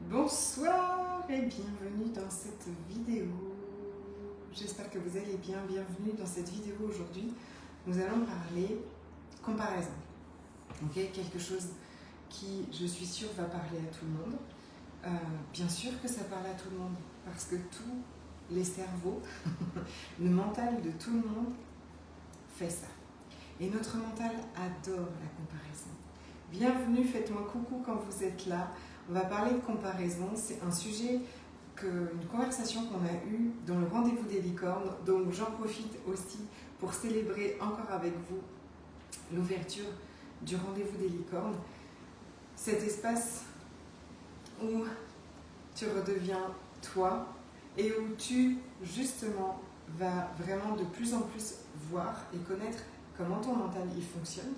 Bonsoir et bienvenue dans cette vidéo. J'espère que vous allez bien. Bienvenue dans cette vidéo aujourd'hui. Nous allons parler comparaison. Ok, quelque chose qui, je suis sûre, va parler à tout le monde. Bien sûr que ça parle à tout le monde parce que tous les cerveaux, le mental de tout le monde fait ça. Et notre mental adore la comparaison. Bienvenue, faites-moi coucou quand vous êtes là. On va parler de comparaison. C'est un sujet, une conversation qu'on a eue dans le rendez-vous des licornes. Donc j'en profite aussi pour célébrer encore avec vous l'ouverture du rendez-vous des licornes. Cet espace où tu redeviens toi et où tu justement vas vraiment de plus en plus voir et connaître comment ton mental il fonctionne,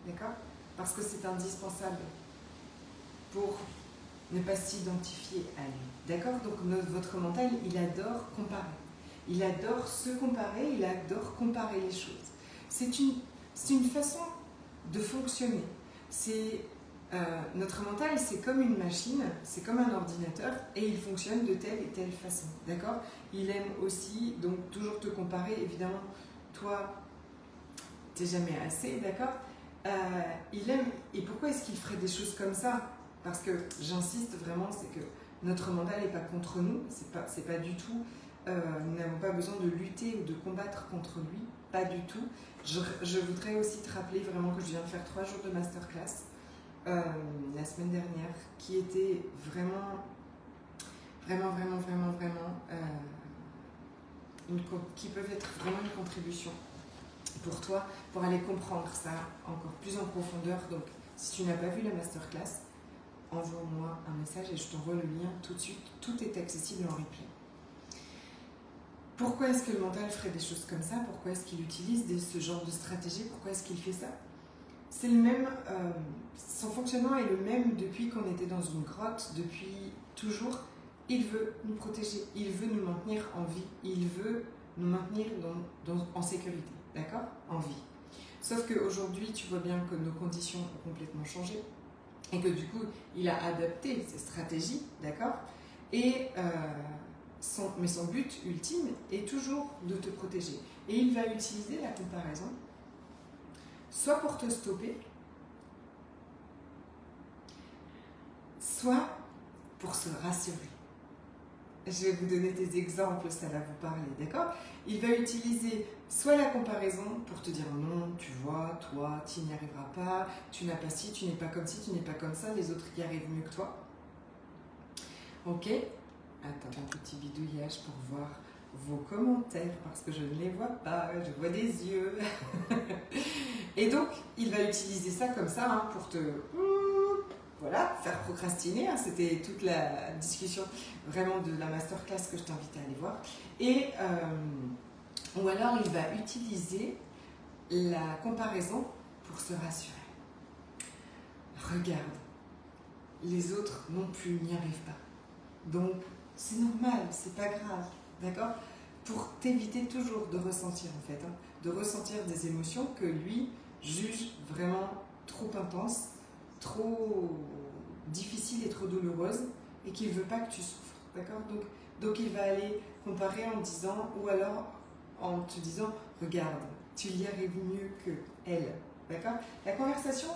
d'accord? Parce que c'est indispensable pour ne pas s'identifier à lui, d'accord? Donc votre mental, il adore comparer. Il adore se comparer, il adore comparer les choses. C'est une façon de fonctionner. Notre mental, c'est comme une machine, c'est comme un ordinateur et il fonctionne de telle et telle façon, d'accord? Il aime aussi, donc toujours te comparer, évidemment, toi, t'es jamais assez, d'accord? Il aime, et pourquoi est-ce qu'il ferait des choses comme ça? Parce que j'insiste vraiment, c'est que notre mental n'est pas contre nous, c'est pas du tout, nous n'avons pas besoin de lutter ou de combattre contre lui, pas du tout. Je voudrais aussi te rappeler vraiment que je viens de faire 3 jours de masterclass la semaine dernière, qui était vraiment, qui peuvent être vraiment une contribution pour toi, pour aller comprendre ça encore plus en profondeur. Donc, si tu n'as pas vu la masterclass, envoie-moi un message et je t'envoie le lien tout de suite. Tout est accessible en replay. Pourquoi est-ce que le mental ferait des choses comme ça? Pourquoi est-ce qu'il utilise ce genre de stratégie? Pourquoi est-ce qu'il fait ça? C'est le même, son fonctionnement est le même depuis qu'on était dans une grotte, depuis toujours. Il veut nous protéger, il veut nous maintenir en vie, il veut nous maintenir en sécurité, d'accord? En vie. Sauf qu'aujourd'hui, tu vois bien que nos conditions ont complètement changé et que du coup, il a adapté ses stratégies, d'accord? Mais son but ultime est toujours de te protéger. Et il va utiliser la comparaison soit pour te stopper, soit pour se rassurer. Je vais vous donner des exemples, ça va vous parler, d'accord? Il va utiliser soit la comparaison pour te dire non, tu vois, toi, tu n'y arriveras pas, tu n'as pas ci, tu n'es pas comme ci, tu n'es pas comme ça, les autres y arrivent mieux que toi. Ok? Attends un petit bidouillage pour voir vos commentaires parce que je ne les vois pas, je vois des yeux. Et donc, il va utiliser ça comme ça hein, pour te... Voilà, faire procrastiner, hein, c'était toute la discussion vraiment de la masterclass que je t'invite à aller voir. Ou alors il va utiliser la comparaison pour se rassurer. Regarde, les autres non plus n'y arrivent pas. Donc c'est normal, c'est pas grave, d'accord? Pour t'éviter toujours de ressentir en fait, hein, de ressentir des émotions que lui juge vraiment trop intenses, trop difficile et trop douloureuse et qu'il ne veut pas que tu souffres, d'accord? Donc il va aller comparer en disant, ou alors en te disant, regarde, tu y arrives mieux qu'elle, d'accord? La conversation,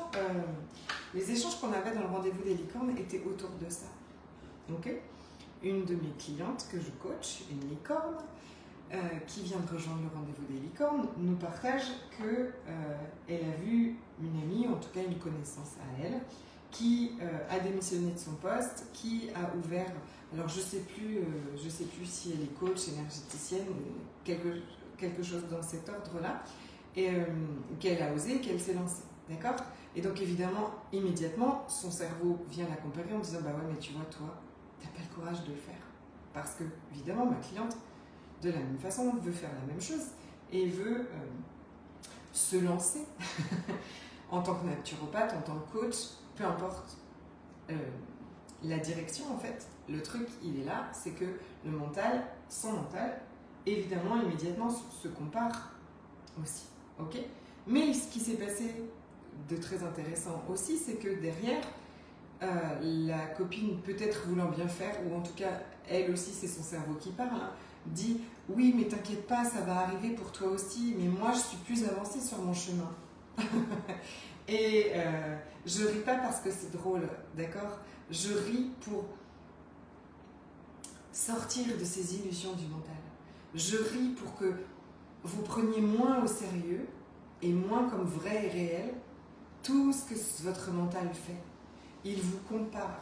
les échanges qu'on avait dans le rendez-vous des licornes étaient autour de ça, ok? Une de mes clientes que je coach, une licorne, qui vient de rejoindre le rendez-vous des licornes, nous partage qu'elle a vu une amie, en tout cas une connaissance à elle, qui a démissionné de son poste, qui a ouvert, alors je sais plus si elle est coach, énergéticienne, quelque chose dans cet ordre-là, et qu'elle a osé, qu'elle s'est lancée, d'accord? Et donc évidemment, immédiatement, son cerveau vient la comparer en disant, bah ouais, mais tu vois, toi, t'as pas le courage de le faire. Parce que, évidemment, ma cliente, de la même façon, veut faire la même chose et veut se lancer en tant que naturopathe, en tant que coach, peu importe la direction en fait. Le truc, il est là, c'est que le mental, son mental, évidemment, immédiatement se compare aussi, ok? Mais ce qui s'est passé de très intéressant aussi, c'est que derrière, la copine, peut-être voulant bien faire, ou en tout cas, elle aussi, c'est son cerveau qui parle, hein, dit « Oui, mais t'inquiète pas, ça va arriver pour toi aussi, mais moi, je suis plus avancée sur mon chemin. » Et je ris pas parce que c'est drôle, d'accord? Je ris pour sortir de ces illusions du mental. Je ris pour que vous preniez moins au sérieux et moins comme vrai et réel tout ce que votre mental fait. Il vous compare,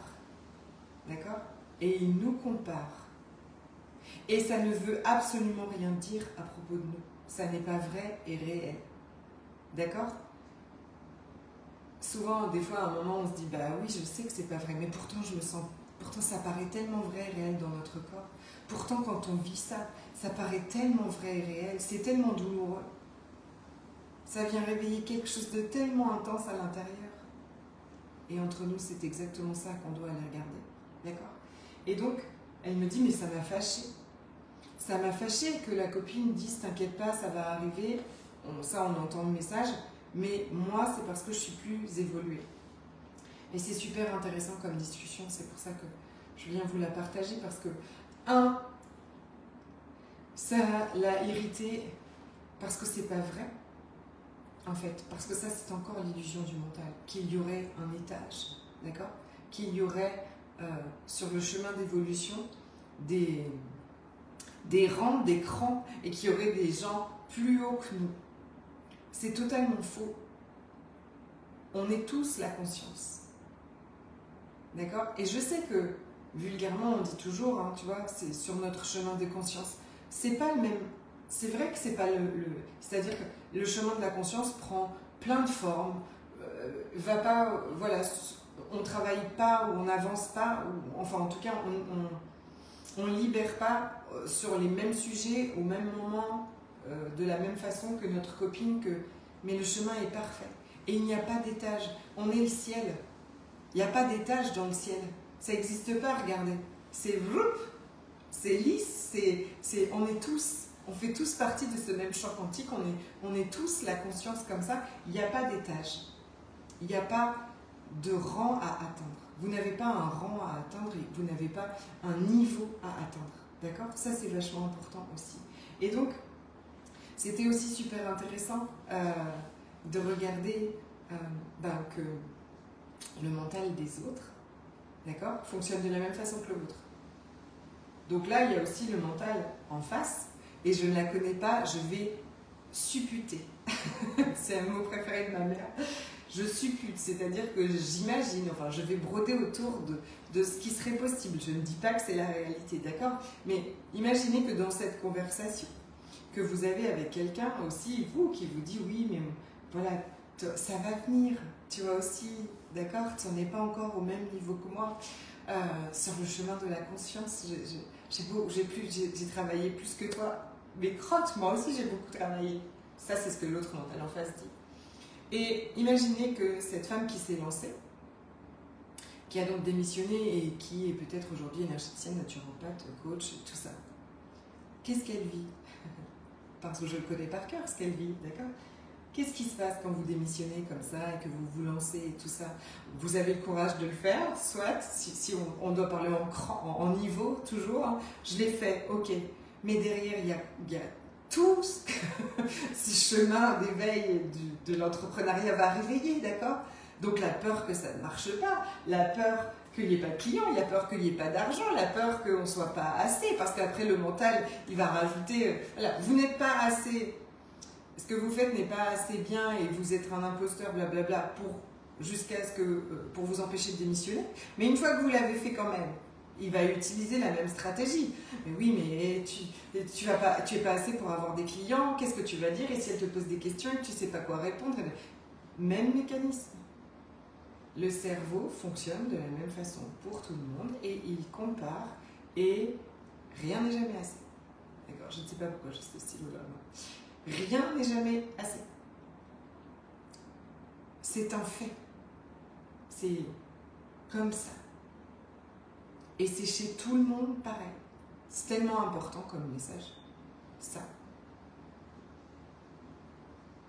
d'accord? Et il nous compare. Et ça ne veut absolument rien dire à propos de nous. Ça n'est pas vrai et réel. D'accord? Souvent, des fois, à un moment, on se dit, bah oui, je sais que c'est pas vrai, mais pourtant, je le sens. Pourtant, ça paraît tellement vrai et réel dans notre corps. Pourtant, quand on vit ça, ça paraît tellement vrai et réel. C'est tellement douloureux. Ça vient réveiller quelque chose de tellement intense à l'intérieur. Et entre nous, c'est exactement ça qu'on doit aller regarder. D'accord? Et donc, elle me dit, mais ça m'a fâchée. Ça m'a fâchée que la copine dise, t'inquiète pas, ça va arriver. Ça, on entend le message. Mais moi, c'est parce que je suis plus évoluée. Et c'est super intéressant comme discussion. C'est pour ça que je viens vous la partager. Parce que, ça l'a irritée parce que c'est pas vrai. En fait, parce que ça, c'est encore l'illusion du mental, qu'il y aurait un étage, d'accord? Qu'il y aurait, sur le chemin d'évolution, des rangs, des crans, et qu'il y aurait des gens plus hauts que nous. C'est totalement faux. On est tous la conscience. D'accord? Et je sais que, vulgairement, on dit toujours, hein, tu vois, c'est sur notre chemin de conscience. C'est pas le même... C'est vrai que c'est pas c'est-à-dire que le chemin de la conscience prend plein de formes, va pas, voilà, on travaille pas ou on n'avance pas, ou, enfin en tout cas on libère pas sur les mêmes sujets au même moment, de la même façon que notre copine, mais le chemin est parfait. Et il n'y a pas d'étage, on est le ciel. Il n'y a pas d'étage dans le ciel, ça n'existe pas, regardez. C'est lisse, on est tous... On fait tous partie de ce même champ quantique, on est tous la conscience comme ça, il n'y a pas d'étage, il n'y a pas de rang à atteindre. Vous n'avez pas un rang à atteindre et vous n'avez pas un niveau à atteindre, d'accord? Ça, c'est vachement important aussi. Et donc, c'était aussi super intéressant de regarder que le mental des autres, d'accord, fonctionne de la même façon que le vôtre. Donc là, il y a aussi le mental en face, et je ne la connais pas, je vais supputer. C'est un mot préféré de ma mère. Je suppute, c'est-à-dire que j'imagine, enfin je vais broder autour de ce qui serait possible. Je ne dis pas que c'est la réalité, d'accord? Mais imaginez que dans cette conversation que vous avez avec quelqu'un aussi, vous, qui vous dit oui, mais voilà, ça va venir, tu vois aussi, d'accord? Tu n'en es pas encore au même niveau que moi. Sur le chemin de la conscience, j'ai travaillé plus que toi. Mais crotte, moi aussi j'ai beaucoup travaillé. Ça, c'est ce que l'autre mental en face dit. Et imaginez que cette femme qui s'est lancée, qui a donc démissionné et qui est peut-être aujourd'hui énergéticienne, naturopathe, coach, tout ça, qu'est-ce qu'elle vit? Parce que je le connais par cœur, ce qu'elle vit, d'accord? Qu'est-ce qui se passe quand vous démissionnez comme ça et que vous vous lancez et tout ça? Vous avez le courage de le faire, soit, si on doit parler en niveau, toujours, hein, je l'ai fait, ok. Mais derrière, il y a tout ce chemin d'éveil de l'entrepreneuriat va réveiller, d'accord? Donc la peur que ça ne marche pas, la peur qu'il n'y ait pas de clients, la peur qu'il n'y ait pas d'argent, la peur qu'on ne soit pas assez, parce qu'après le mental, il va rajouter, voilà, vous n'êtes pas assez... Ce que vous faites n'est pas assez bien et vous êtes un imposteur, blablabla, pour vous empêcher de démissionner. Mais une fois que vous l'avez fait quand même, il va utiliser la même stratégie. Mais oui, mais tu es pas assez pour avoir des clients, qu'est-ce que tu vas dire? Et si elle te pose des questions et que tu ne sais pas quoi répondre, même mécanisme. Le cerveau fonctionne de la même façon pour tout le monde et il compare et rien n'est jamais assez. D'accord? Je ne sais pas pourquoi j'ai ce stylo-là. Rien n'est jamais assez. C'est un fait. C'est comme ça. Et c'est chez tout le monde pareil. C'est tellement important comme message. Ça.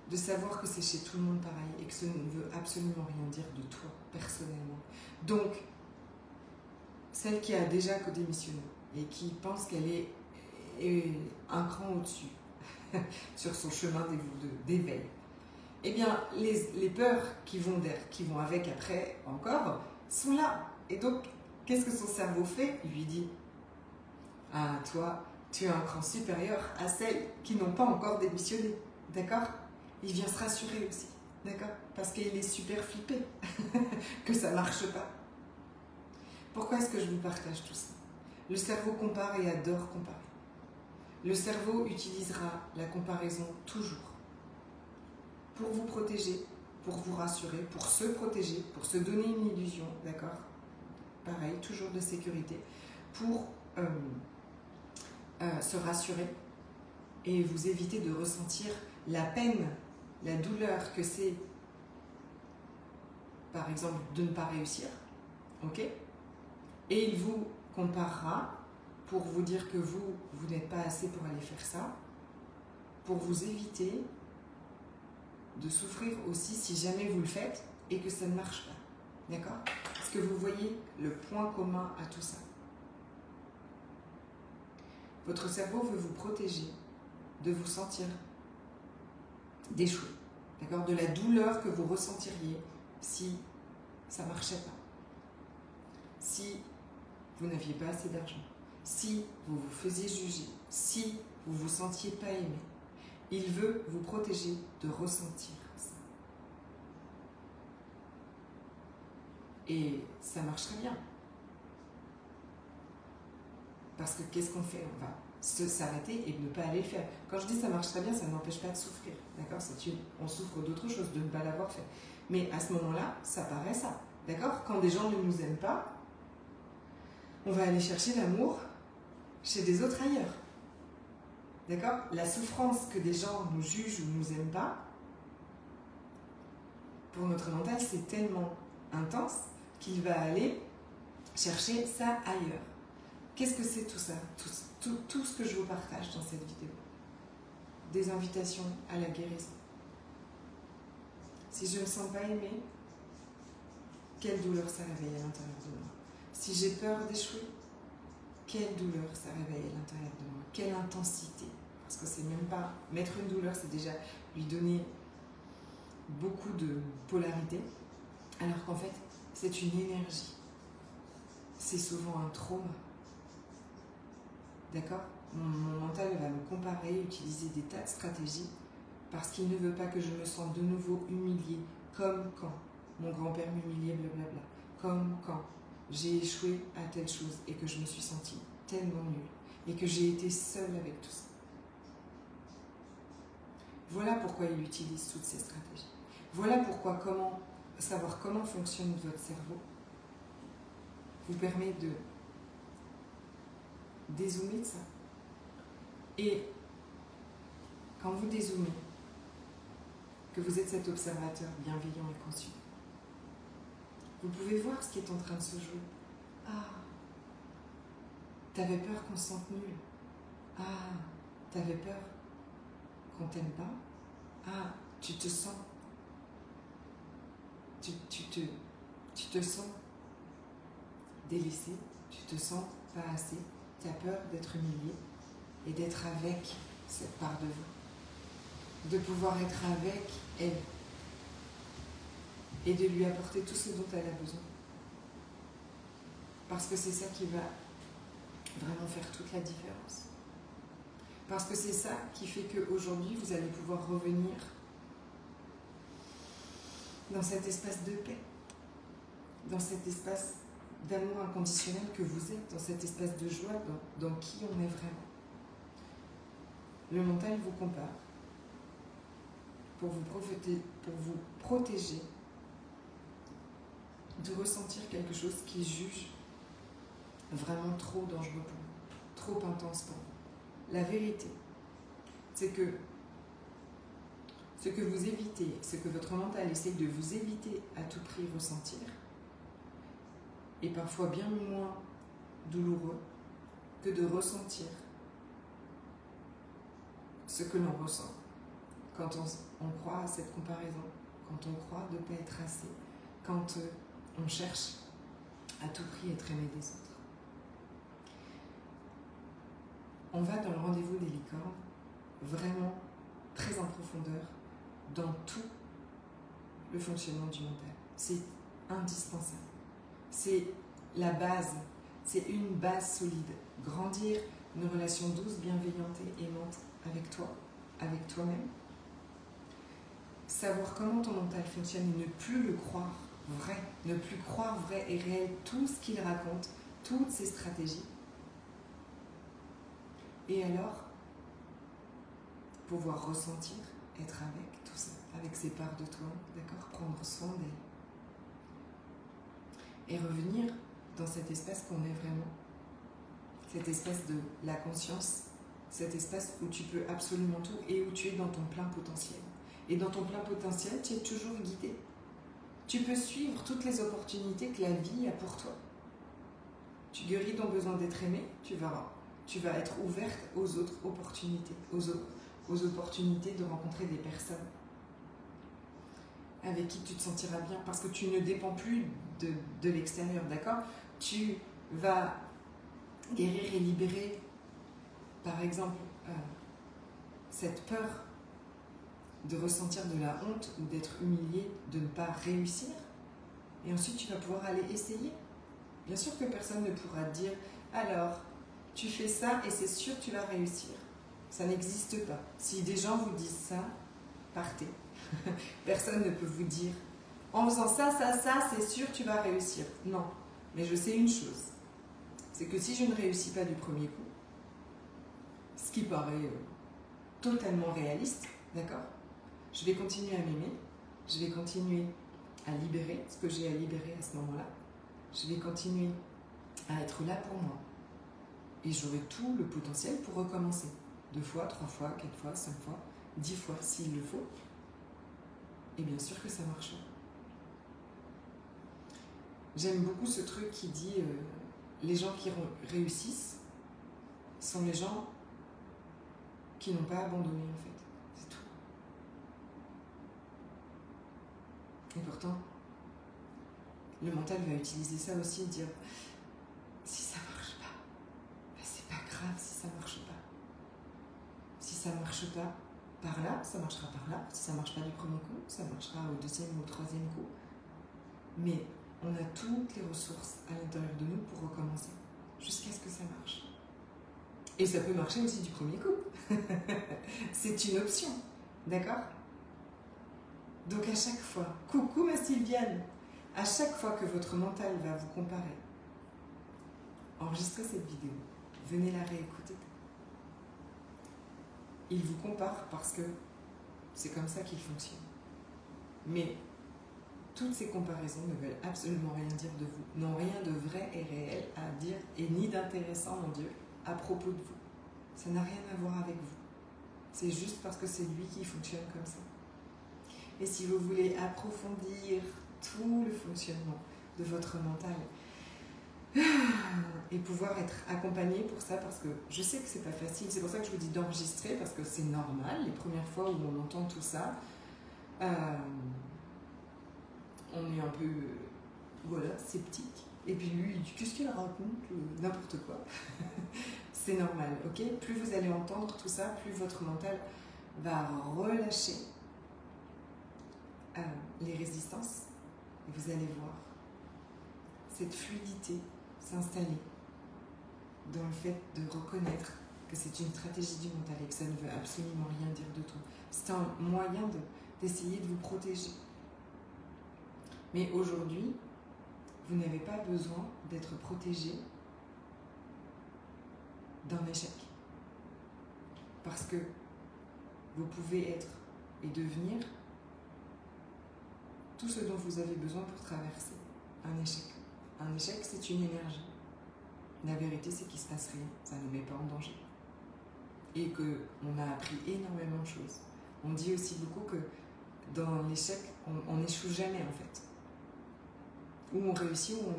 de savoir que c'est chez tout le monde pareil et que ça ne veut absolument rien dire de toi, personnellement. Donc, celle qui a déjà démissionné et qui pense qu'elle est un cran au-dessus sur son chemin d'éveil, eh bien, les peurs qui vont avec après encore sont là. Et donc, qu'est-ce que son cerveau fait? Il lui dit, ah, toi, tu es un cran supérieur à celles qui n'ont pas encore démissionné. D'accord? Il vient se rassurer aussi. D'accord? Parce qu'il est super flippé que ça ne marche pas. Pourquoi est-ce que je vous partage tout ça? Le cerveau compare et adore comparer. Le cerveau utilisera la comparaison toujours pour vous protéger, pour vous rassurer, pour se protéger, pour se donner une illusion, d'accord? Pareil, toujours de sécurité, pour se rassurer et vous éviter de ressentir la peine, la douleur que c'est, par exemple, de ne pas réussir, ok? Et il vous comparera pour vous dire que vous n'êtes pas assez pour aller faire ça, pour vous éviter de souffrir aussi si jamais vous le faites et que ça ne marche pas. D'accord? Est-ce que vous voyez le point commun à tout ça? Votre cerveau veut vous protéger de vous sentir d'échouer. D'accord? De la douleur que vous ressentiriez si ça ne marchait pas. Si vous n'aviez pas assez d'argent. Si vous vous faisiez juger. Si vous ne vous sentiez pas aimé. Il veut vous protéger de ressentir ça. Et ça marche très bien. Parce que qu'est-ce qu'on fait? On va s'arrêter et ne pas aller le faire. Quand je dis ça marche très bien, ça n'empêche pas de souffrir. D'accord? On souffre d'autre chose, de ne pas l'avoir fait. Mais à ce moment-là, ça paraît ça. D'accord? Quand des gens ne nous aiment pas, on va aller chercher l'amour chez des autres ailleurs. D'accord? La souffrance que des gens nous jugent ou ne nous aiment pas, pour notre mental, c'est tellement intense qu'il va aller chercher ça ailleurs. Qu'est-ce que c'est tout ça? Tout ce que je vous partage dans cette vidéo. Des invitations à la guérison. Si je ne me sens pas aimée, quelle douleur ça réveille à l'intérieur de moi? Si j'ai peur d'échouer, quelle douleur ça réveille à l'intérieur de moi? Quelle intensité? Parce que c'est même pas... Mettre une douleur, c'est déjà lui donner beaucoup de polarité, alors qu'en fait, c'est une énergie. C'est souvent un trauma. D'accord? Mon mental va me comparer, utiliser des tas de stratégies, parce qu'il ne veut pas que je me sente de nouveau humiliée, comme quand mon grand-père m'humiliait, blablabla. Comme quand j'ai échoué à telle chose et que je me suis sentie tellement nulle et que j'ai été seule avec tout ça. Voilà pourquoi il utilise toutes ces stratégies. Voilà pourquoi savoir comment fonctionne votre cerveau vous permet de dézoomer de ça. Et quand vous dézoomez, que vous êtes cet observateur bienveillant et conscient, vous pouvez voir ce qui est en train de se jouer. Ah, t'avais peur qu'on se sente nul. Ah, t'avais peur qu'on t'aime pas. Ah, tu te sens. Tu te sens délaissé, tu te sens pas assez, tu as peur d'être humilié et d'être avec cette part de vous. De pouvoir être avec elle et de lui apporter tout ce dont elle a besoin. Parce que c'est ça qui va vraiment faire toute la différence. Parce que c'est ça qui fait qu'aujourd'hui, vous allez pouvoir revenir dans cet espace de paix, dans cet espace d'amour inconditionnel que vous êtes, dans cet espace de joie, dans qui on est vraiment. Le mental vous compare pour vous protéger de ressentir quelque chose qui juge vraiment trop dangereux pour vous, trop intense pour vous. La vérité, c'est que ce que vous évitez, ce que votre mental essaie de vous éviter à tout prix ressentir, est parfois bien moins douloureux que de ressentir ce que l'on ressent quand on croit à cette comparaison, quand on croit de ne pas être assez, quand on cherche à tout prix être aimé des autres. On va dans le rendez-vous des licornes vraiment très en profondeur dans tout le fonctionnement du mental. C'est indispensable. C'est la base. C'est une base solide. Grandir une relation douce, bienveillante et aimante avec toi, avec toi-même. Savoir comment ton mental fonctionne et ne plus le croire vrai. Ne plus croire vrai et réel tout ce qu'il raconte, toutes ses stratégies. Et alors, pouvoir ressentir, être avec tout ça, avec ces parts de toi, d'accord, prendre soin d'elles. Et revenir dans cet espace qu'on est vraiment, cet espace de la conscience, cet espace où tu peux absolument tout et où tu es dans ton plein potentiel. Et dans ton plein potentiel, tu es toujours guidé. Tu peux suivre toutes les opportunités que la vie a pour toi. Tu guéris ton besoin d'être aimé, tu vas être ouverte aux autres opportunités, aux opportunités de rencontrer des personnes avec qui tu te sentiras bien, parce que tu ne dépends plus de l'extérieur, d'accord? Tu vas guérir et libérer, par exemple, cette peur de ressentir de la honte ou d'être humilié, de ne pas réussir, et ensuite tu vas pouvoir aller essayer. Bien sûr que personne ne pourra te dire « alors, tu fais ça et c'est sûr que tu vas réussir ». Ça n'existe pas. Si des gens vous disent ça, partez. Personne ne peut vous dire « en faisant ça, c'est sûr que tu vas réussir ». Non, mais je sais une chose, c'est que si je ne réussis pas du premier coup, ce qui paraît totalement réaliste, d'accord, je vais continuer à m'aimer, je vais continuer à libérer ce que j'ai à libérer à ce moment-là, je vais continuer à être là pour moi. Et j'aurai tout le potentiel pour recommencer. 2 fois, 3 fois, 4 fois, 5 fois, 10 fois s'il le faut. Et bien sûr que ça marchera. J'aime beaucoup ce truc qui dit les gens qui réussissent sont les gens qui n'ont pas abandonné en fait. C'est tout. Et pourtant, le mental va utiliser ça aussi et dire si ça marche pas, ben c'est pas grave si ça marche pas. Si ça marche pas par là, ça marchera par là. Si ça marche pas du premier coup, ça marchera au 2e ou au 3e coup. Mais on a toutes les ressources à l'intérieur de nous pour recommencer, jusqu'à ce que ça marche. Et ça peut marcher aussi du premier coup. C'est une option, d'accord? Donc à chaque fois, coucou ma Sylviane, à chaque fois que votre mental va vous comparer, enregistrez cette vidéo, venez la réécouter. Il vous compare parce que c'est comme ça qu'il fonctionne. Mais toutes ces comparaisons ne veulent absolument rien dire de vous, n'ont rien de vrai et réel à dire, et ni d'intéressant, mon Dieu, à propos de vous. Ça n'a rien à voir avec vous. C'est juste parce que c'est lui qui fonctionne comme ça. Et si vous voulez approfondir tout le fonctionnement de votre mental et pouvoir être accompagné pour ça, parce que je sais que c'est pas facile, c'est pour ça que je vous dis d'enregistrer, parce que c'est normal, les premières fois où on entend tout ça, on est un peu, voilà, sceptique. Et puis lui, il dit qu'est-ce qu'il raconte, n'importe quoi. C'est normal, ok? Plus vous allez entendre tout ça, plus votre mental va relâcher les résistances, et vous allez voir cette fluidité s'installer dans le fait de reconnaître que c'est une stratégie du mental et que ça ne veut absolument rien dire de tout. C'est un moyen d'essayer de vous protéger. Mais aujourd'hui, vous n'avez pas besoin d'être protégé d'un échec. Parce que vous pouvez être et devenir tout ce dont vous avez besoin pour traverser un échec. Un échec, c'est une énergie. La vérité, c'est qu'il ne se passe rien. Ça ne nous met pas en danger. Et qu'on a appris énormément de choses. On dit aussi beaucoup que dans l'échec, on n'échoue jamais en fait. Ou on réussit, ou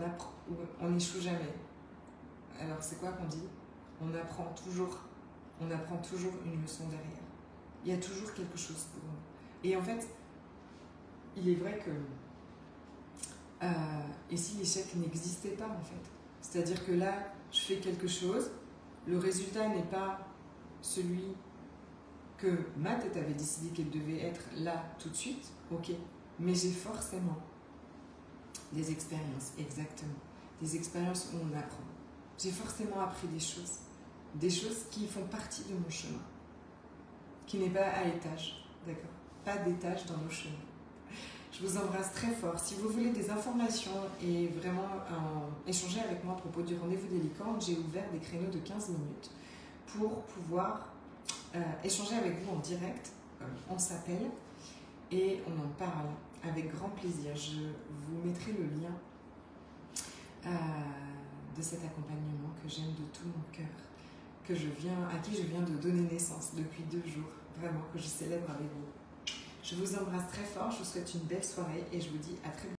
on n'échoue jamais. Alors c'est quoi qu'on dit? On apprend toujours une leçon derrière. il y a toujours quelque chose pour nous. Et en fait, il est vrai que et si l'échec n'existait pas en fait, c'est-à-dire que là, je fais quelque chose, le résultat n'est pas celui que ma tête avait décidé qu'elle devait être là tout de suite, ok, mais j'ai forcément des expériences, exactement, des expériences où on apprend. J'ai forcément appris des choses qui font partie de mon chemin, qui n'est pas à étage, d'accord, pas d'étage dans nos chemins. Je vous embrasse très fort. Si vous voulez des informations et vraiment échanger avec moi à propos du rendez-vous des licornes, j'ai ouvert des créneaux de 15 minutes pour pouvoir échanger avec vous en direct. On s'appelle et on en parle avec grand plaisir. Je vous mettrai le lien de cet accompagnement que j'aime de tout mon cœur, à qui je viens de donner naissance depuis 2 jours, vraiment, que je célèbre avec vous. Je vous embrasse très fort, je vous souhaite une belle soirée et je vous dis à très bientôt.